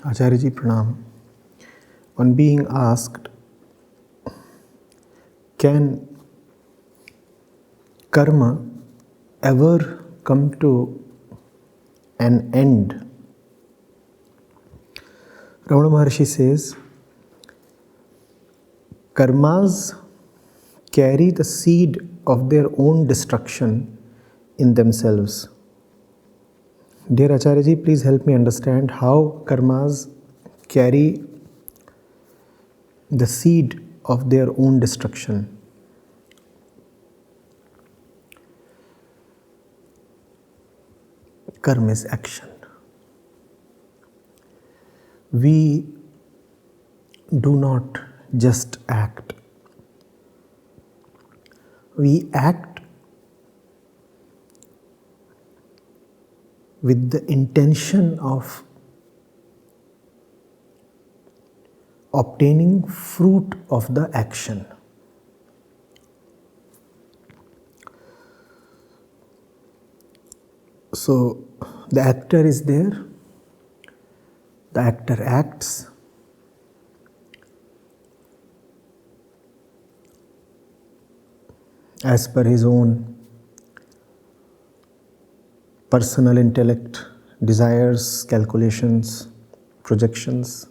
Acharya ji Pranam. On being asked, can karma ever come to an end? Raman Maharshi says, karmas carry the seed of their own destruction in themselves. Dear Acharya ji, please help me understand how karmas carry the seed of their own destruction. Karma is action. We do not just act. We act with the intention of obtaining fruit of the action. So the actor is there, the actor acts, as per his own personal intellect, desires, calculations, projections.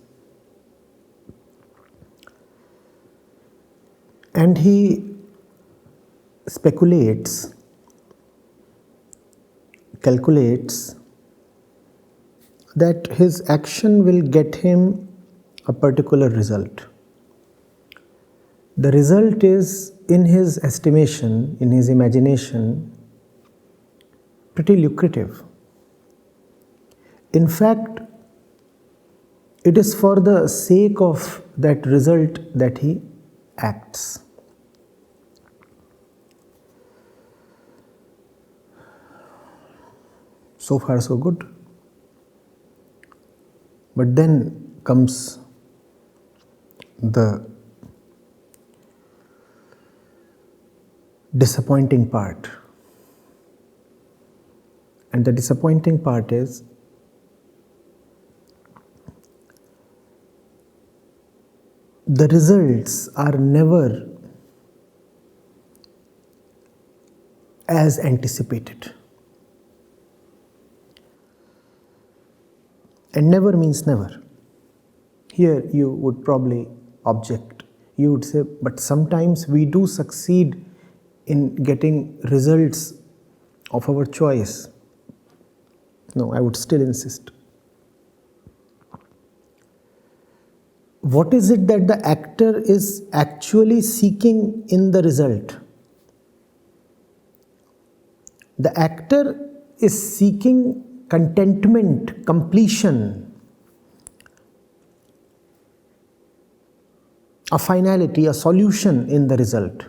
And he speculates, calculates that his action will get him a particular result. The result is, in his estimation, in his imagination, pretty lucrative. In fact, it is for the sake of that result that he acts. So far, so good. But then comes the disappointing part. And the disappointing part is the results are never as anticipated. And never means never. Here you would probably object. You would say, but sometimes we do succeed in getting results of our choice. No, I would still insist. What is it that the actor is actually seeking in the result? The actor is seeking contentment, completion, a finality, a solution in the result.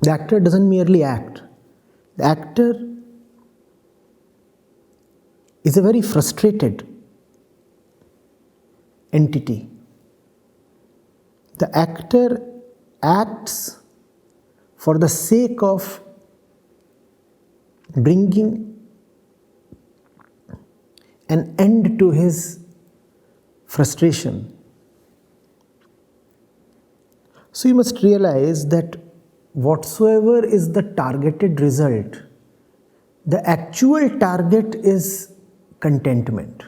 The actor doesn't merely act. The actor is a very frustrated entity. The actor acts for the sake of bringing an end to his frustration. So you must realize that whatsoever is the targeted result, the actual target is contentment.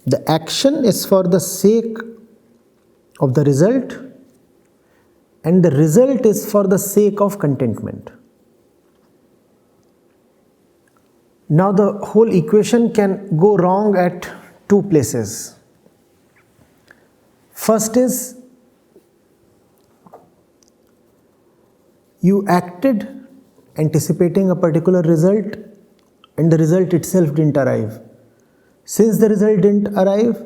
The action is for the sake of the result, and the result is for the sake of contentment. Now the whole equation can go wrong at two places. First is, you acted anticipating a particular result and the result itself didn't arrive. Since the result didn't arrive,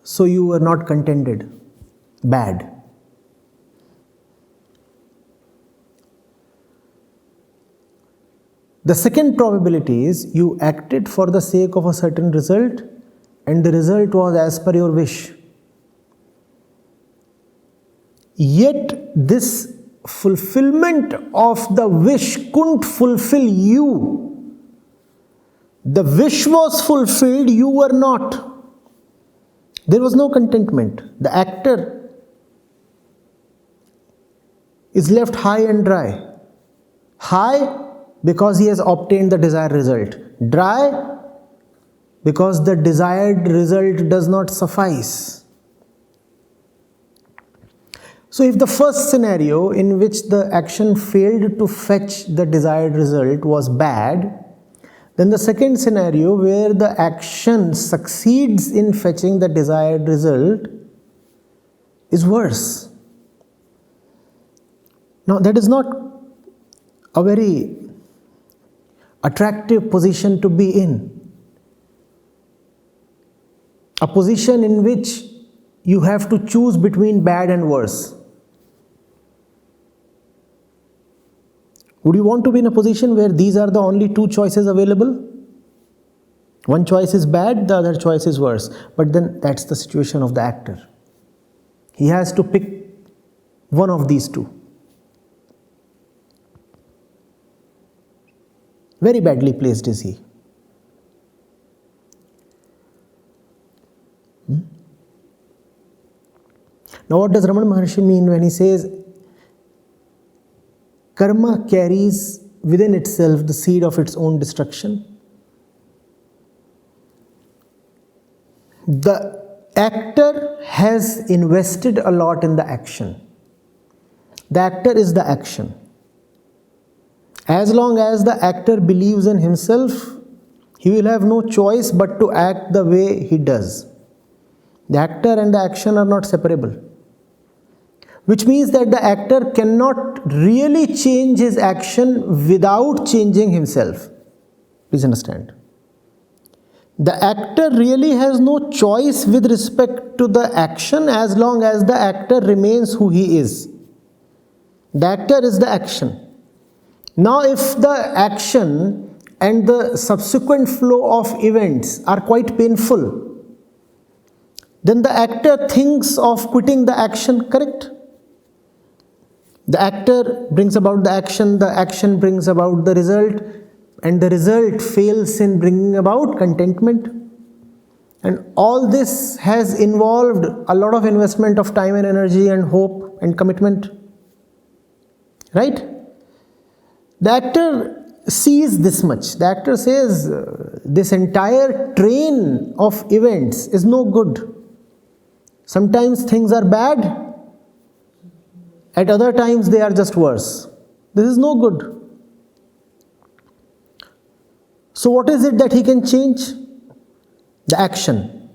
so you were not contented. Bad. The second probability is you acted for the sake of a certain result and the result was as per your wish. Yet this fulfillment of the wish couldn't fulfill you. The wish was fulfilled, you were not. There was no contentment. The actor is left high and dry. High because he has obtained the desired result. Dry because the desired result does not suffice. So if the first scenario in which the action failed to fetch the desired result was bad, then the second scenario where the action succeeds in fetching the desired result is worse. Now that is not a very attractive position to be in. A position in which you have to choose between bad and worse. Would you want to be in a position where these are the only two choices available? One choice is bad, the other choice is worse. But then that's the situation of the actor. He has to pick one of these two. Very badly placed is he. Now what does Raman Maharshi mean when he says karma carries within itself the seed of its own destruction? The actor has invested a lot in the action. The actor is the action. As long as the actor believes in himself, he will have no choice but to act the way he does. The actor and the action are not separable. Which means that the actor cannot really change his action without changing himself. Please understand. The actor really has no choice with respect to the action as long as the actor remains who he is. The actor is the action. Now if the action and the subsequent flow of events are quite painful, then the actor thinks of quitting the action, correct? The actor brings about the action brings about the result, and the result fails in bringing about contentment. And all this has involved a lot of investment of time and energy and hope and commitment. Right? The actor sees this much. The actor says, this entire train of events is no good. Sometimes things are bad, at other times they are just worse. This is no good. So what is it that he can change? The action.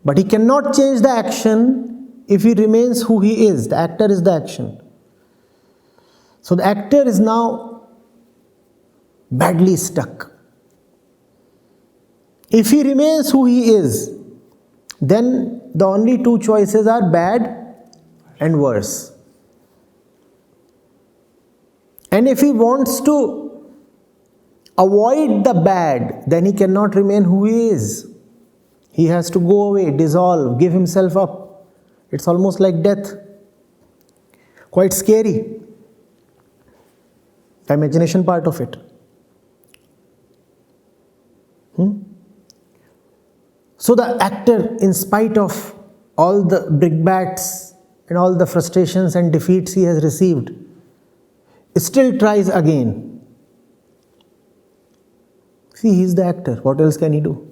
But he cannot change the action if he remains who he is. The actor is the action. So the actor is now badly stuck. If he remains who he is, then the only two choices are bad and worse. And if he wants to avoid the bad, then he cannot remain who he is. He has to go away, dissolve, give himself up. It's almost like death. Quite scary. The imagination part of it. So the actor, in spite of all the brickbats and all the frustrations and defeats he has received, still tries again. See, he is the actor. What else can he do?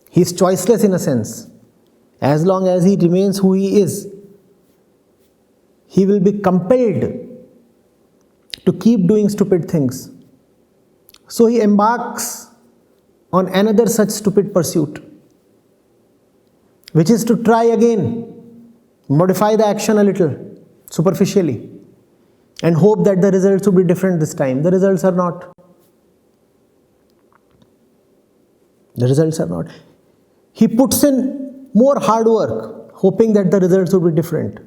He is choiceless in a sense. As long as he remains who he is, he will be compelled to keep doing stupid things. So he embarks on another such stupid pursuit, which is to try again, modify the action a little, superficially, and hope that the results will be different this time. The results are not. The results are not. He puts in more hard work, hoping that the results will be different.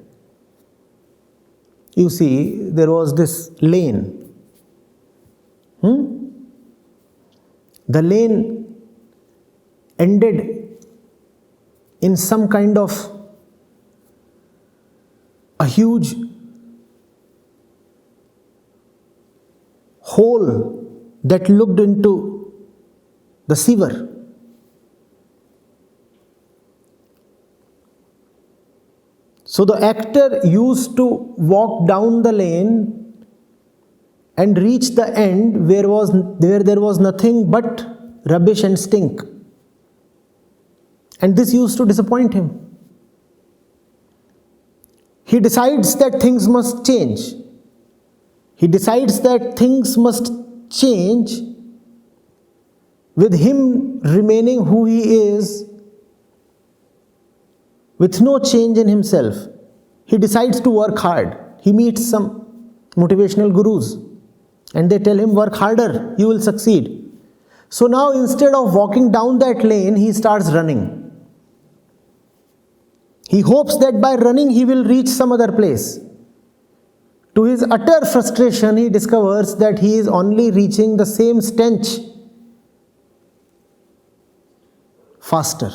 You see, there was this lane. The lane ended in some kind of a huge hole that looked into the sewer. So the actor used to walk down the lane and reach the end where there was nothing but rubbish and stink. And this used to disappoint him. He decides that things must change. He decides that things must change with him remaining who he is, with no change in himself. He decides to work hard. He meets some motivational gurus and they tell him, work harder, you will succeed. So now instead of walking down that lane, he starts running. He hopes that by running he will reach some other place. To his utter frustration, he discovers that he is only reaching the same stench faster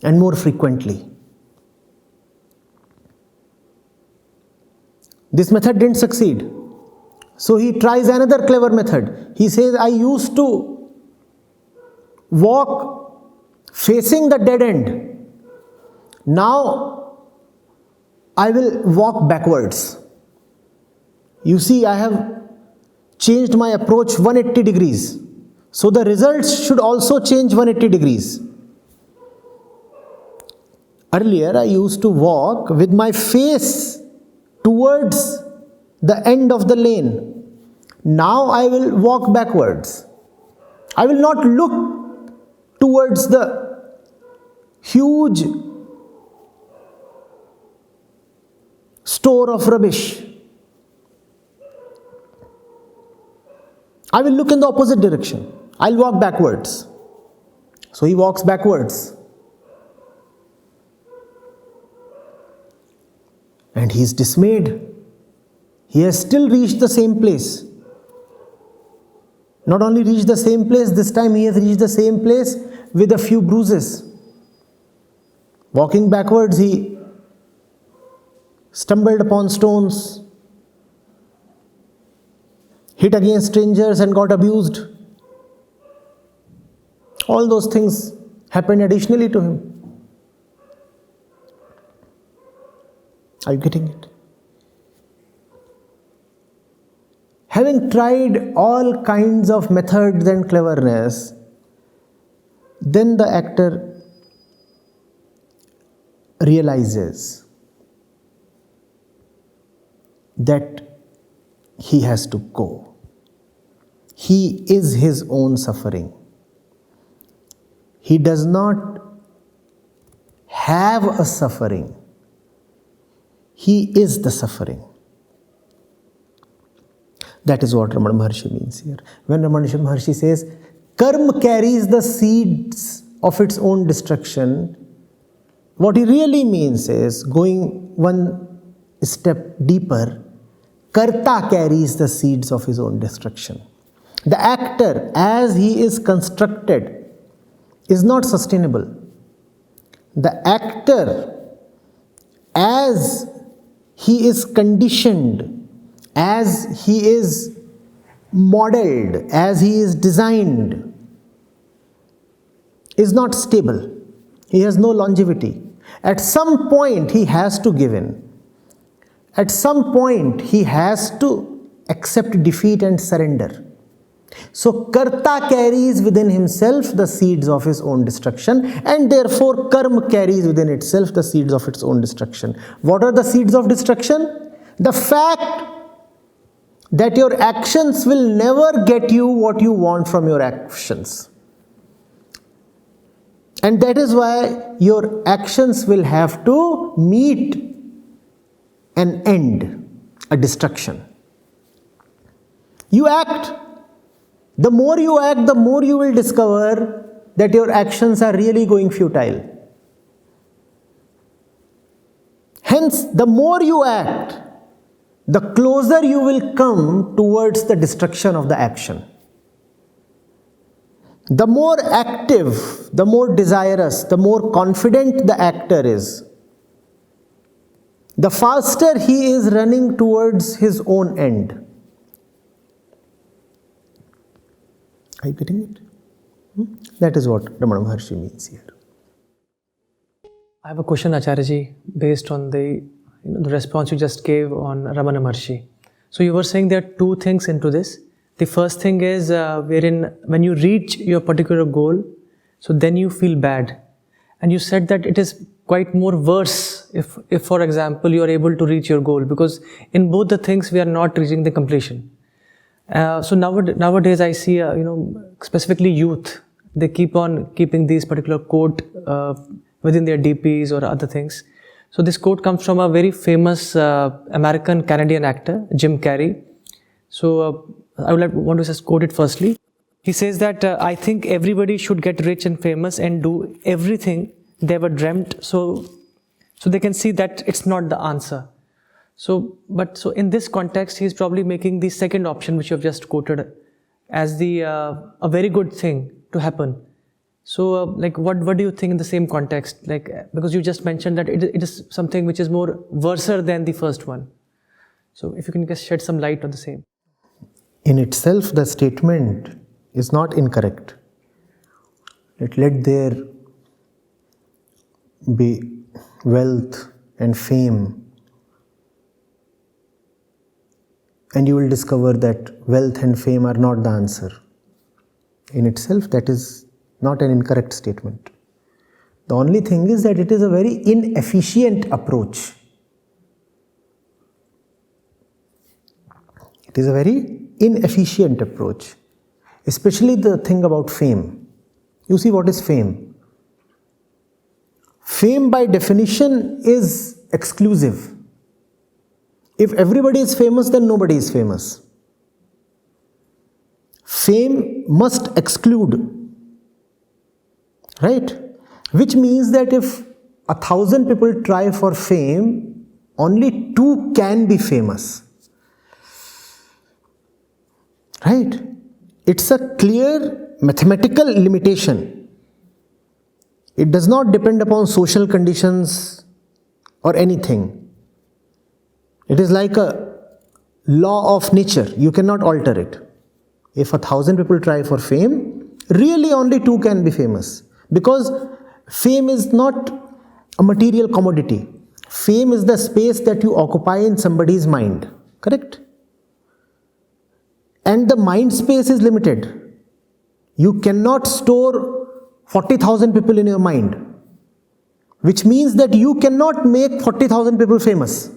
and more frequently. This method didn't succeed. So he tries another clever method. He says, I used to walk facing the dead end. Now I will walk backwards. You see, I have changed my approach 180 degrees. So the results should also change 180 degrees. Earlier, I used to walk with my face towards the end of the lane. Now I will walk backwards. I will not look towards the huge store of rubbish. I will look in the opposite direction. I'll walk backwards. So he walks backwards. And he is dismayed. He has still reached the same place. Not only reached the same place, this time he has reached the same place with a few bruises. Walking backwards, he stumbled upon stones, hit against strangers and got abused. All those things happened additionally to him. Are you getting it? Having tried all kinds of methods and cleverness, then the actor realizes that he has to go. He is his own suffering. He does not have a suffering. He is the suffering. That is what Raman Maharshi means here. When Raman Maharshi says, karma carries the seeds of its own destruction, what he really means is, going one step deeper, karta carries the seeds of his own destruction. The actor, as he is constructed, is not sustainable. The actor, as he is conditioned, as he is modeled, as he is designed, is not stable. He has no longevity. At some point, he has to give in. At some point, he has to accept defeat and surrender. So, karta carries within himself the seeds of his own destruction, and therefore, karma carries within itself the seeds of its own destruction. What are the seeds of destruction? The fact that your actions will never get you what you want from your actions. And that is why your actions will have to meet an end, a destruction. You act. The more you act, the more you will discover that your actions are really going futile. Hence, the more you act, the closer you will come towards the destruction of the action. The more active, the more desirous, the more confident the actor is, the faster he is running towards his own end. Are you getting it? That is what Raman Maharshi means here. I have a question, Acharya, based on the response you just gave on Raman Maharshi. So you were saying there are two things into this. The first thing is wherein when you reach your particular goal, so then you feel bad. And you said that it is quite more worse if for example, you are able to reach your goal, because in both the things we are not reaching the completion. So nowadays I see, specifically youth, they keep on keeping these particular quote within their DPs or other things. So this quote comes from a very famous American-Canadian actor, Jim Carrey. So I want to just quote it firstly. He says that I think everybody should get rich and famous and do everything they ever dreamt, so they can see that it's not the answer. So in this context, he's probably making the second option, which you have just quoted, as the a very good thing to happen. So, what do you think in the same context? Because you just mentioned that it is something which is more worse than the first one. So, if you can just shed some light on the same. In itself, the statement is not incorrect. Let there be wealth and fame, and you will discover that wealth and fame are not the answer. In itself, that is not an incorrect statement. The only thing is that it is a very inefficient approach. It is a very inefficient approach, especially the thing about fame. You see, what is fame? Fame by definition is exclusive. If everybody is famous, then nobody is famous. Fame must exclude. Right? Which means that if 1,000 people try for fame, only 2 can be famous. Right? It's a clear mathematical limitation. It does not depend upon social conditions or anything. It is like a law of nature. You cannot alter it. If 1,000 people try for fame, really only 2 can be famous. Because fame is not a material commodity. Fame is the space that you occupy in somebody's mind. Correct? And the mind space is limited. You cannot store 40,000 people in your mind. Which means that you cannot make 40,000 people famous.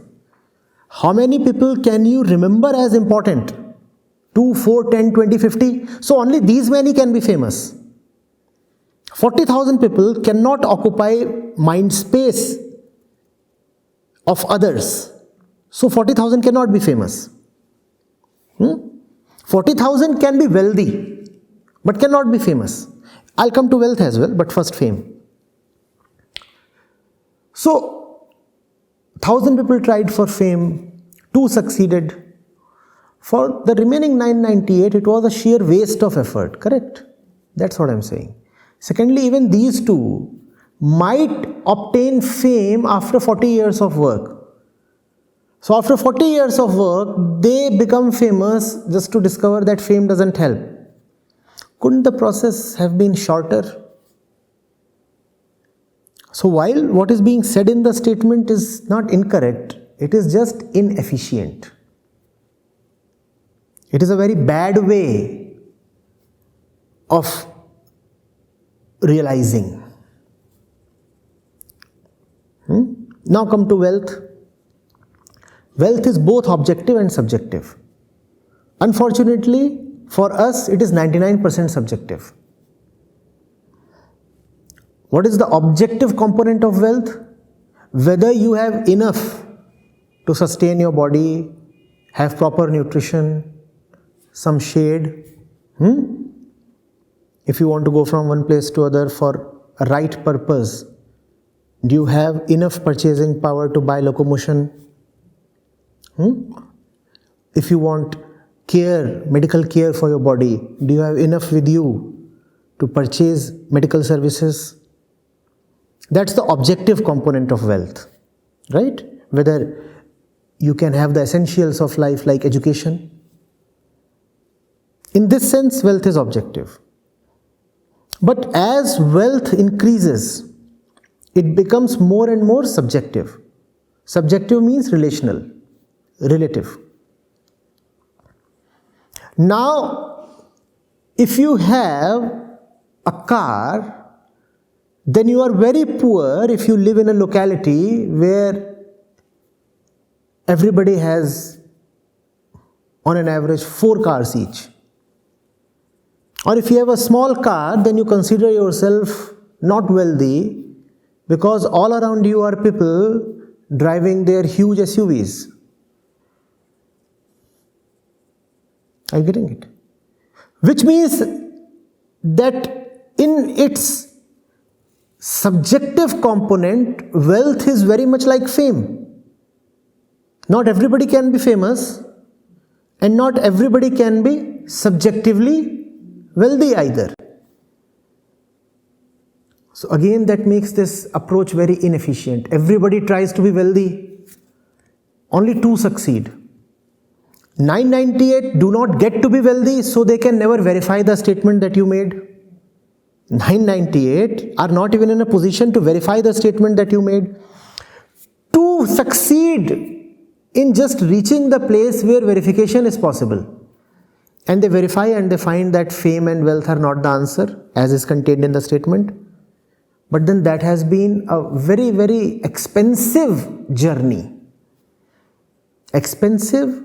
How many people can you remember as important? 2, 4, 10, 20, 50? So only these many can be famous. 40,000 people cannot occupy mind space of others. So 40,000 cannot be famous. 40,000 can be wealthy, but cannot be famous. I'll come to wealth as well, but first fame. So 1,000 people tried for fame, 2 succeeded. For the remaining 998, it was a sheer waste of effort, correct? That's what I'm saying. Secondly, even these 2 might obtain fame after 40 years of work. So after 40 years of work, they become famous just to discover that fame doesn't help. Couldn't the process have been shorter? So while what is being said in the statement is not incorrect, it is just inefficient. It is a very bad way of realizing. Now come to wealth. Wealth is both objective and subjective. Unfortunately, for us, it is 99% subjective. What is the objective component of wealth? Whether you have enough to sustain your body, have proper nutrition, some shade. If you want to go from one place to other for a right purpose, do you have enough purchasing power to buy locomotion? If you want care, medical care for your body, do you have enough with you to purchase medical services? That's the objective component of wealth, right? Whether you can have the essentials of life like education. In this sense, wealth is objective. But as wealth increases, it becomes more and more subjective. Subjective means relational, relative. Now, if you have a car, then you are very poor if you live in a locality where everybody has, on an average, 4 cars each. Or if you have a small car, then you consider yourself not wealthy because all around you are people driving their huge SUVs. Are you getting it? Which means that in its subjective component, wealth is very much like fame. Not everybody can be famous, and not everybody can be subjectively wealthy either. So again, that makes this approach very inefficient. Everybody tries to be wealthy. Only 2 succeed. 998 do not get to be wealthy, so they can never verify the statement that you made. 998 are not even in a position to verify the statement that you made. 2 succeed in just reaching the place where verification is possible. And they verify and they find that fame and wealth are not the answer, as is contained in the statement. But then that has been a very, very expensive journey. Expensive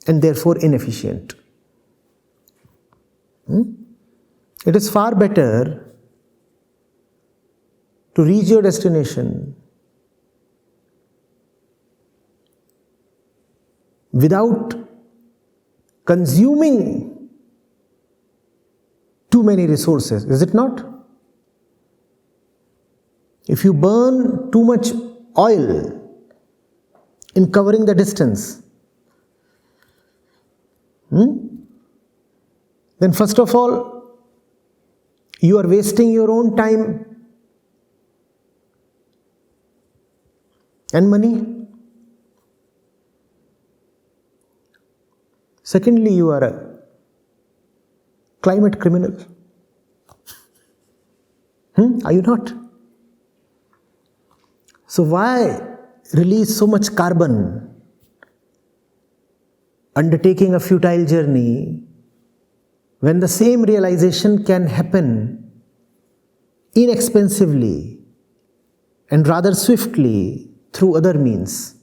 and therefore inefficient. It is far better to reach your destination without consuming too many resources, is it not? If you burn too much oil in covering the distance, then first of all, you are wasting your own time and money. Secondly, you are a climate criminal. Are you not? So why release so much carbon, undertaking a futile journey, when the same realization can happen inexpensively and rather swiftly through other means?